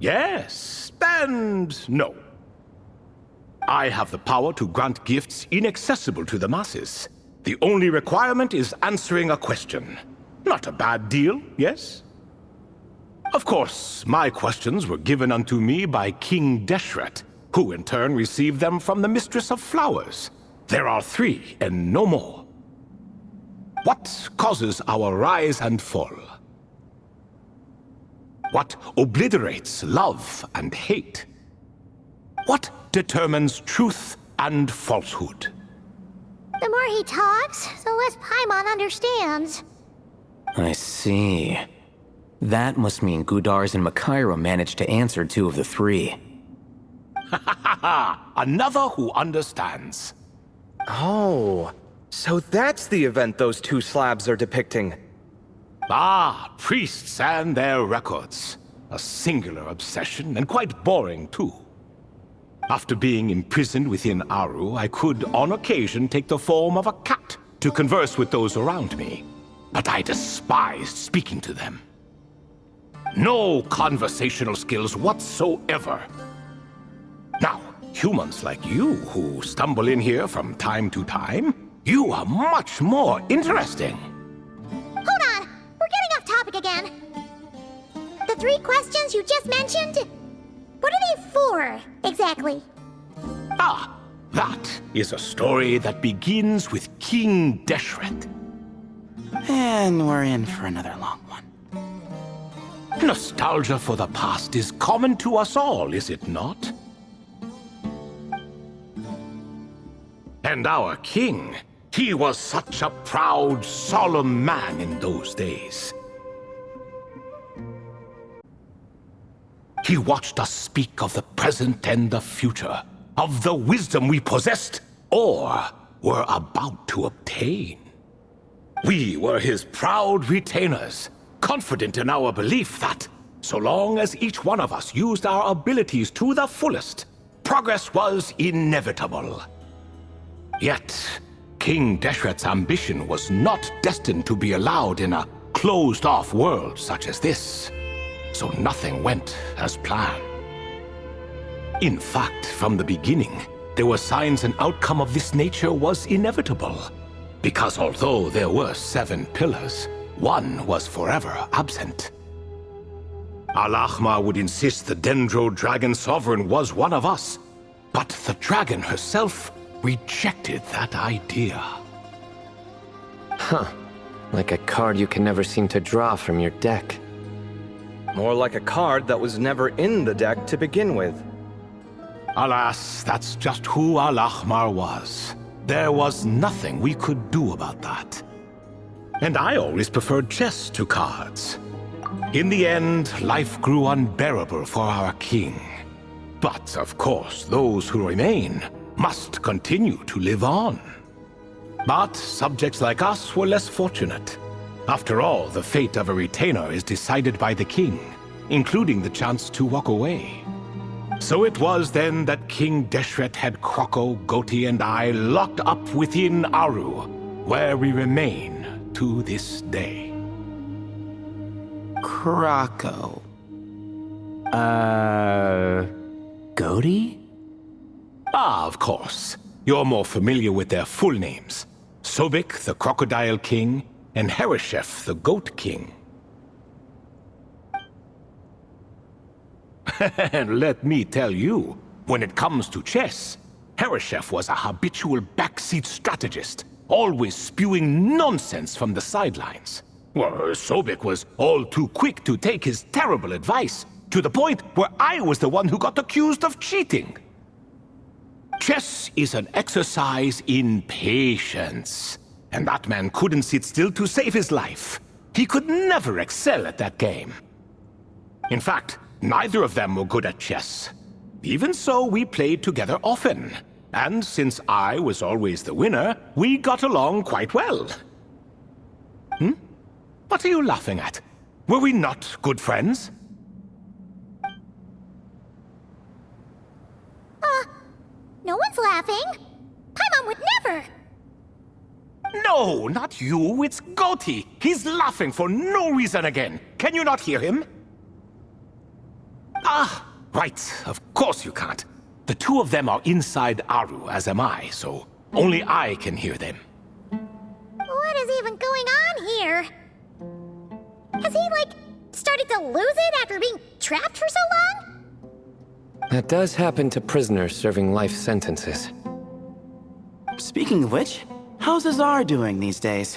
Yes, and no. I have the power to grant gifts inaccessible to the masses. The only requirement is answering a question. Not a bad deal, yes? Of course, my questions were given unto me by King Desert, who in turn received them from the Mistress of Flowers. There are 3, and no more. What causes our rise and fall? What obliterates love and hate? What determines truth and falsehood? The more he talks, the less Paimon understands. I see. That must mean Gudars and Makaira managed to answer 2 of the 3. Another who understands. Oh, so that's the event those 2 slabs are depicting. Ah, priests and their records. A singular obsession, and quite boring too. After being imprisoned within Aru, I could, on occasion, take the form of a cat to converse with those around me. But I despised speaking to them. No conversational skills whatsoever. Now, humans like you who stumble in here from time to time, you are much more interesting. Hold on! We're getting off topic again. The 3 questions you just mentioned? What are they for, exactly? Ah, that is a story that begins with King Desert. And we're in for another long one. Nostalgia for the past is common to us all, is it not? And our king, he was such a proud, solemn man in those days. He watched us speak of the present and the future, of the wisdom we possessed or were about to obtain. We were his proud retainers, confident in our belief that, so long as each one of us used our abilities to the fullest, progress was inevitable. Yet, King Desert's ambition was not destined to be allowed in a closed-off world such as this. So nothing went as planned. In fact, from the beginning, there were signs an outcome of this nature was inevitable. Because although there were 7 pillars, 1 was forever absent. Al-Ahmar would insist the Dendro Dragon Sovereign was one of us, but the dragon herself rejected that idea. Huh. Like a card you can never seem to draw from your deck. More like a card that was never in the deck to begin with. Alas, that's just who Al-Ahmar was. There was nothing we could do about that. And I always preferred chess to cards. In the end, life grew unbearable for our king. But, of course, those who remain must continue to live on. But subjects like us were less fortunate. After all, the fate of a retainer is decided by the king, including the chance to walk away. So it was then that King Desert had Kroko, Goti, and I locked up within Aru, where we remain to this day. Kroko. Goti? Ah, of course. You're more familiar with their full names. Sobek, the Crocodile King, and Hereshef, the Goat King. And let me tell you, when it comes to chess, Hereshef was a habitual backseat strategist, always spewing nonsense from the sidelines. Well, Sobek was all too quick to take his terrible advice, to the point where I was the one who got accused of cheating. Chess is an exercise in patience, and that man couldn't sit still to save his life. He could never excel at that game. In fact, neither of them were good at chess. Even so, we played together often, and since I was always the winner, we got along quite well. What are you laughing at? Were we not good friends? No one's laughing. Paimon would never. No, not you, it's Goti. He's laughing for no reason again. Can you not hear him? Ah, right. Of course you can't. The two of them are inside Aru, as am I, so only I can hear them. What is even going on here? Has he, like, started to lose it after being trapped for so long? That does happen to prisoners serving life sentences. Speaking of which, how's Azar doing these days?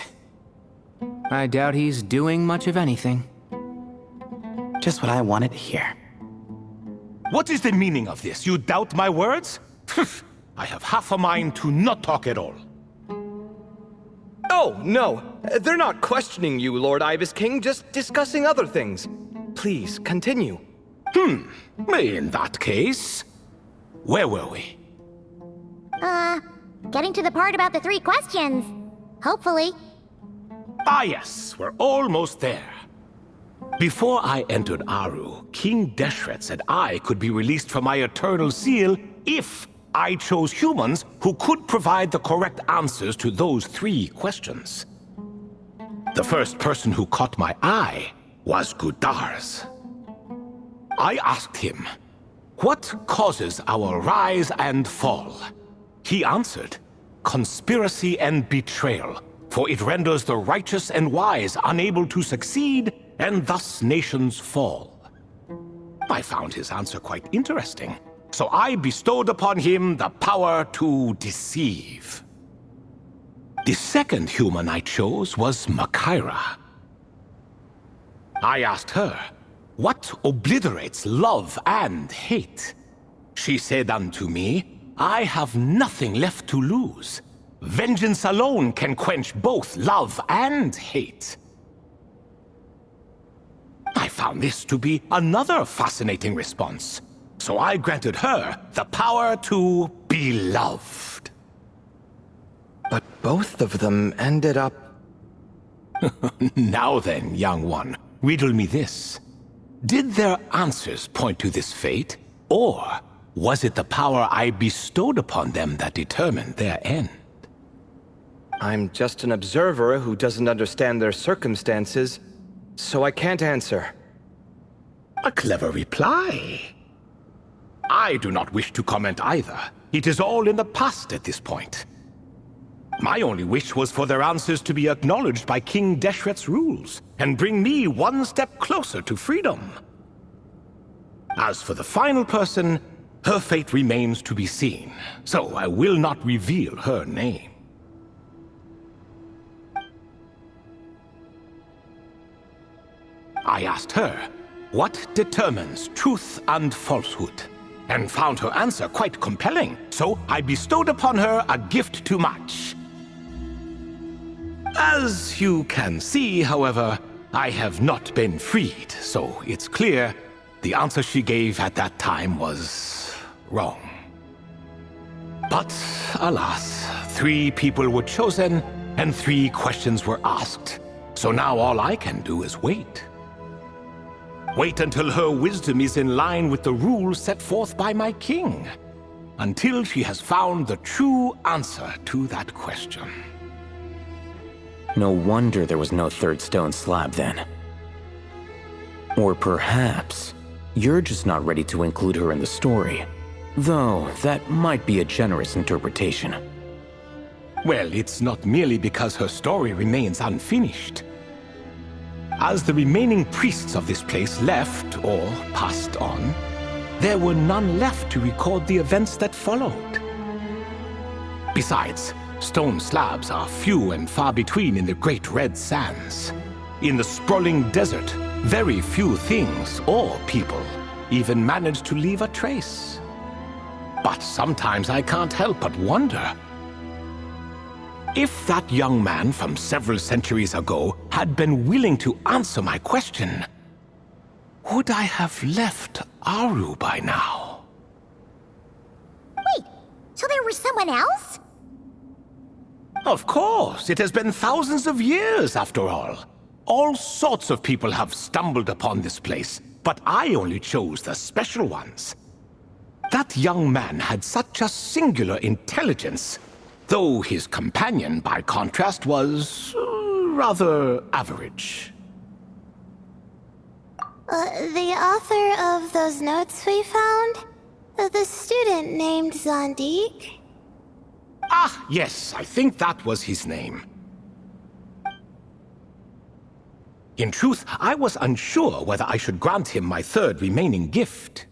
I doubt he's doing much of anything. Just what I wanted to hear. What is the meaning of this? You doubt my words? I have half a mind to not talk at all. Oh, no. They're not questioning you, Lord Ibis King, just discussing other things. Please, continue. In that case, where were we? Getting to the part about the 3 questions. Hopefully. Ah yes, we're almost there. Before I entered Aru, King Deshret said I could be released from my eternal seal if I chose humans who could provide the correct answers to those 3 questions. The first person who caught my eye was Gudars. I asked him, what causes our rise and fall? He answered, conspiracy and betrayal, for it renders the righteous and wise unable to succeed, and thus nations fall. I found his answer quite interesting, so I bestowed upon him the power to deceive. The second human I chose was Makaira. I asked her, what obliterates love and hate? She said unto me, I have nothing left to lose. Vengeance alone can quench both love and hate. I found this to be another fascinating response, so I granted her the power to be loved. But both of them ended up... Now then, young one, riddle me this. Did their answers point to this fate, or was it the power I bestowed upon them that determined their end? I'm just an observer who doesn't understand their circumstances, so I can't answer. A clever reply. I do not wish to comment either. It is all in the past at this point. My only wish was for their answers to be acknowledged by King Deshret's rules, and bring me one step closer to freedom. As for the final person, her fate remains to be seen, so I will not reveal her name. I asked her, what determines truth and falsehood? And found her answer quite compelling, so I bestowed upon her a gift to match. As you can see, however, I have not been freed, so it's clear the answer she gave at that time was wrong. But alas, 3 people were chosen and 3 questions were asked, so now all I can do is wait. Wait until her wisdom is in line with the rules set forth by my king. Until she has found the true answer to that question. No wonder there was no 3rd stone slab then. Or perhaps you're just not ready to include her in the story. Though that might be a generous interpretation. Well, it's not merely because her story remains unfinished. As the remaining priests of this place left, or passed on, there were none left to record the events that followed. Besides, stone slabs are few and far between in the Great Red Sands. In the sprawling desert, very few things or people even manage to leave a trace. But sometimes I can't help but wonder. If that young man from several centuries ago had been willing to answer my question, would I have left Aru by now? Wait, so there was someone else? Of course, it has been thousands of years after all. All sorts of people have stumbled upon this place, but I only chose the special ones. That young man had such a singular intelligence, though his companion, by contrast, was rather average. The author of those notes we found? The student named Zandik? Ah, yes, I think that was his name. In truth, I was unsure whether I should grant him my third remaining gift.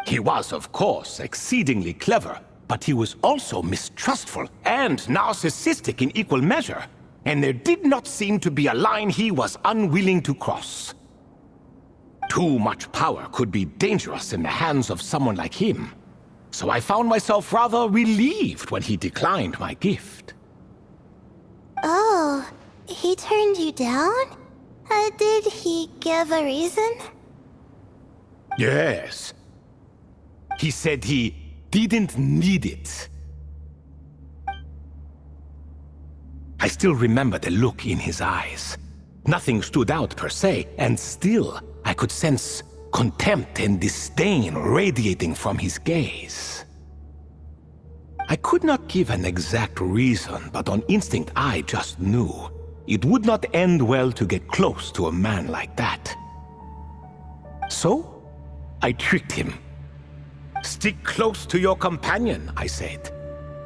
He was, of course, exceedingly clever, but he was also mistrustful and narcissistic in equal measure, and there did not seem to be a line he was unwilling to cross. Too much power could be dangerous in the hands of someone like him, so I found myself rather relieved when he declined my gift. Oh, he turned you down? Did he give a reason? Yes. He said he didn't need it. I still remember the look in his eyes. Nothing stood out per se, and still I could sense contempt and disdain radiating from his gaze. I could not give an exact reason, but on instinct I just knew it would not end well to get close to a man like that. So, I tricked him. "Stick close to your companion," I said.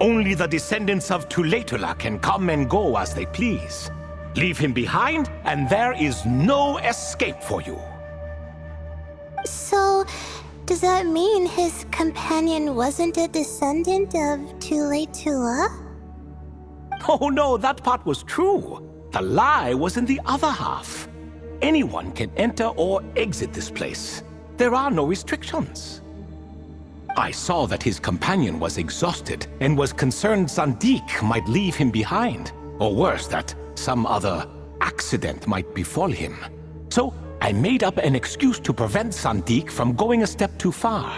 "Only the descendants of Tuletula can come and go as they please. Leave him behind, and there is no escape for you." So, does that mean his companion wasn't a descendant of Tuletula? Oh no, that part was true. The lie was in the other half. Anyone can enter or exit this place. There are no restrictions. I saw that his companion was exhausted and was concerned Zandik might leave him behind, or worse, that some other accident might befall him. So I made up an excuse to prevent Zandik from going a step too far.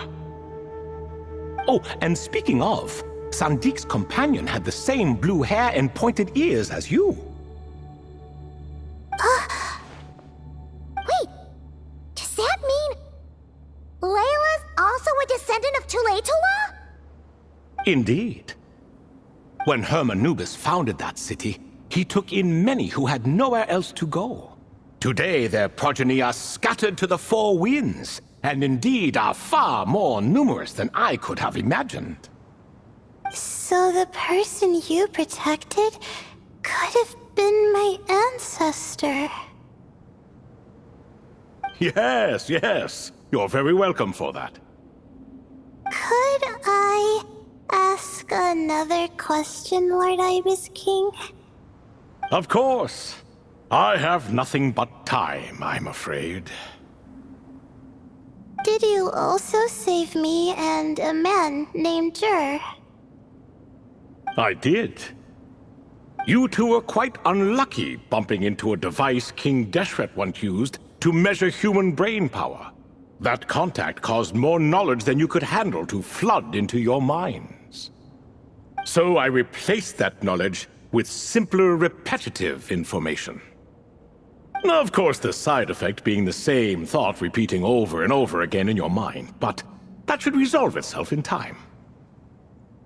Oh, and speaking of, Zandik's companion had the same blue hair and pointed ears as you. Wait, does that mean Layla's also a descendant of Tuletula? Indeed. When Hermanubis founded that city, he took in many who had nowhere else to go. Today their progeny are scattered to the four winds, and indeed are far more numerous than I could have imagined. So the person you protected could have been my ancestor. Yes, yes. You're very welcome for that. Could I ask another question, Lord Ibis King? Of course. I have nothing but time, I'm afraid. Did you also save me and a man named Jur? I did. You two were quite unlucky bumping into a device King Deshret once used to measure human brain power. That contact caused more knowledge than you could handle to flood into your minds. So I replaced that knowledge with simpler, repetitive information. Of course, the side effect being the same thought repeating over and over again in your mind, but that should resolve itself in time.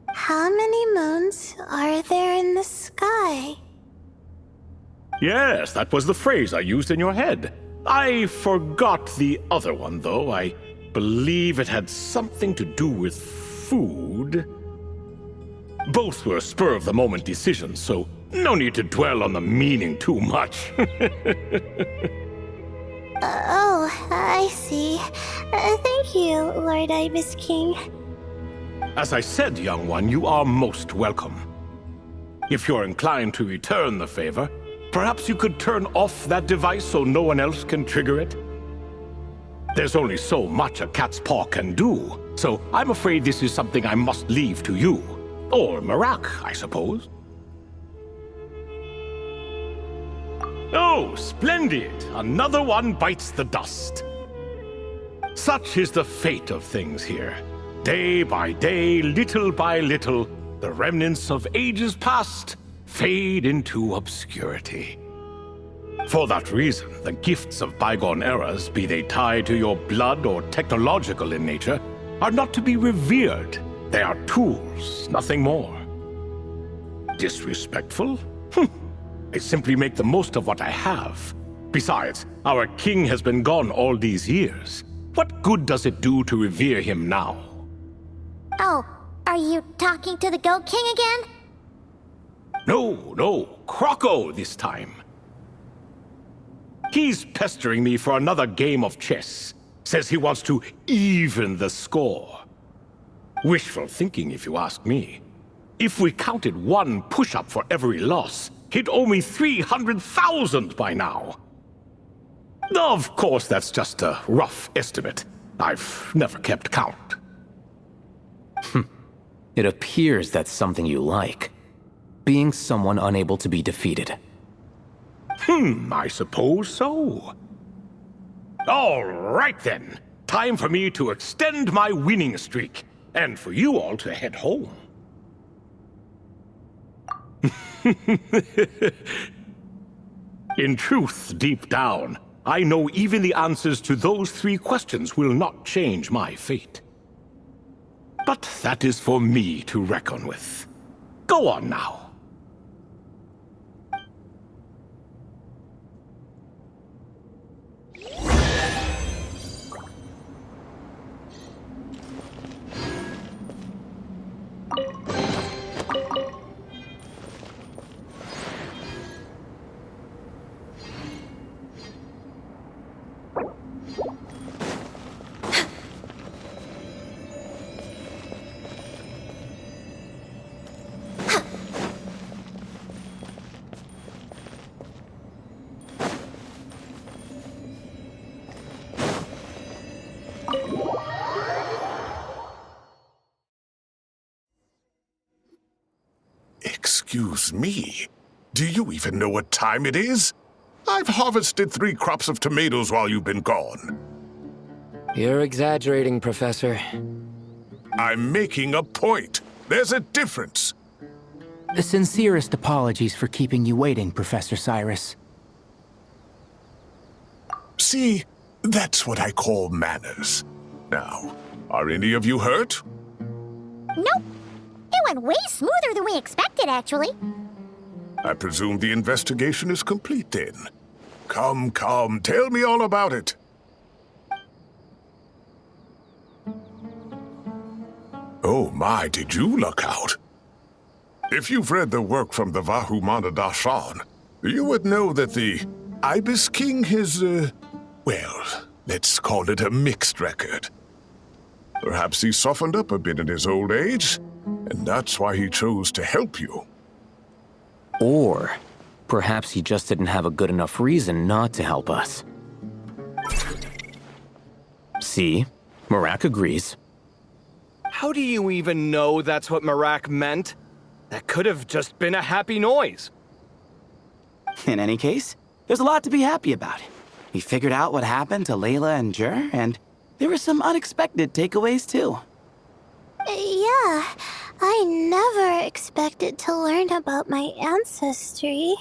How many moons are there in the sky? Yes, that was the phrase I used in your head. I forgot the other one, though. I believe it had something to do with food. Both were spur-of-the-moment decisions, so no need to dwell on the meaning too much. Oh, I see. Thank you, Lord Ibis King. As I said, young one, you are most welcome. If you're inclined to return the favor, perhaps you could turn off that device so no one else can trigger it? There's only so much a cat's paw can do, so I'm afraid this is something I must leave to you. Or Marak, I suppose. Oh, splendid! Another one bites the dust. Such is the fate of things here. Day by day, little by little, the remnants of ages past fade into obscurity. For that reason, the gifts of bygone eras, be they tied to your blood or technological in nature, are not to be revered. They are tools, nothing more. Disrespectful? I simply make the most of what I have, Besides, our king has been gone all these years. What good does it do to revere him now? Oh, are you talking to the Goat King again? No, Croco this time. He's pestering me for another game of chess. Says he wants to even the score. Wishful thinking, if you ask me. If we counted one push-up for every loss, he'd owe me 300,000 by now. Of course, that's just a rough estimate. I've never kept count. It appears that's something you like. Being someone unable to be defeated. I suppose so. All right then. Time for me to extend my winning streak, and for you all to head home. In truth, deep down, I know even the answers to those 3 questions will not change my fate. But that is for me to reckon with. Go on now. Excuse me, do you even know what time it is? I've harvested 3 crops of tomatoes while you've been gone. You're exaggerating, Professor. I'm making a point. There's a difference. The sincerest apologies for keeping you waiting, Professor Cyrus. See, that's what I call manners. Now, are any of you hurt? Nope. It went way smoother than we expected, actually. I presume the investigation is complete then. Come, tell me all about it. Oh my, did you luck out? If you've read the work from the Vahumana Dashan, you would know that the Ibis King has, well, let's call it a mixed record. Perhaps he softened up a bit in his old age, and that's why he chose to help you. Or perhaps he just didn't have a good enough reason not to help us. See? Marak agrees. How do you even know that's what Marak meant? That could have just been a happy noise. In any case, there's a lot to be happy about. We figured out what happened to Layla and Jur, and there were some unexpected takeaways too. Yeah, I never expected to learn about my ancestry.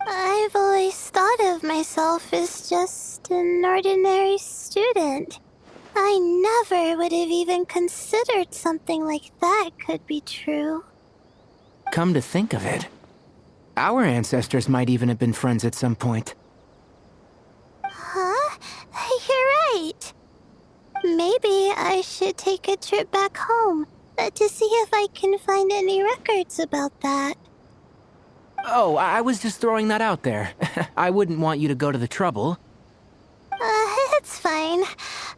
I've always thought of myself as just an ordinary student. I never would have even considered something like that could be true. Come to think of it, our ancestors might even have been friends at some point. Huh? You're right. Maybe I should take a trip back home to see if I can find any records about that. Oh, I was just throwing that out there. I wouldn't want you to go to the trouble. It's fine.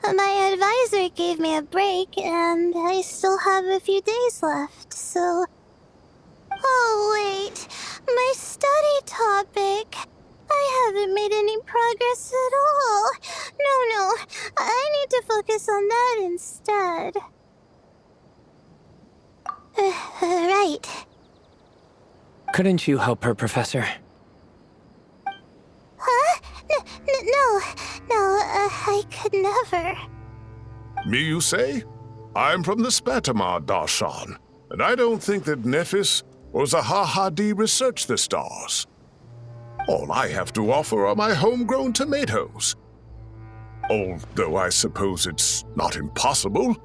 My advisor gave me a break, and I still have a few days left, so... Oh, wait. My study topic. I haven't made any progress at all. No. I need to focus on that instead. Right. Couldn't you help her, Professor? Huh? No, I could never. Me, you say? I'm from the Spatamar Darshan, and I don't think that Nephis or Zahahadi researched the stars. All I have to offer are my homegrown tomatoes. Although I suppose it's not impossible,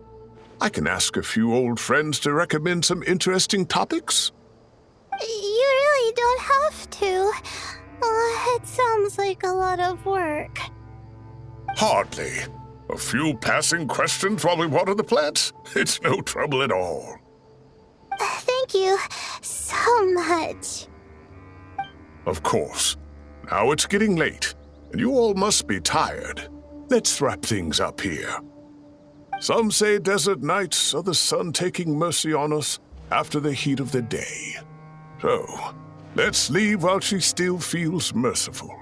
I can ask a few old friends to recommend some interesting topics. You really don't have to. It sounds like a lot of work. Hardly. A few passing questions while we water the plants? It's no trouble at all. Thank you so much. Of course. Now it's getting late, and you all must be tired. Let's wrap things up here. Some say desert nights are the sun taking mercy on us after the heat of the day. So, let's leave while she still feels merciful.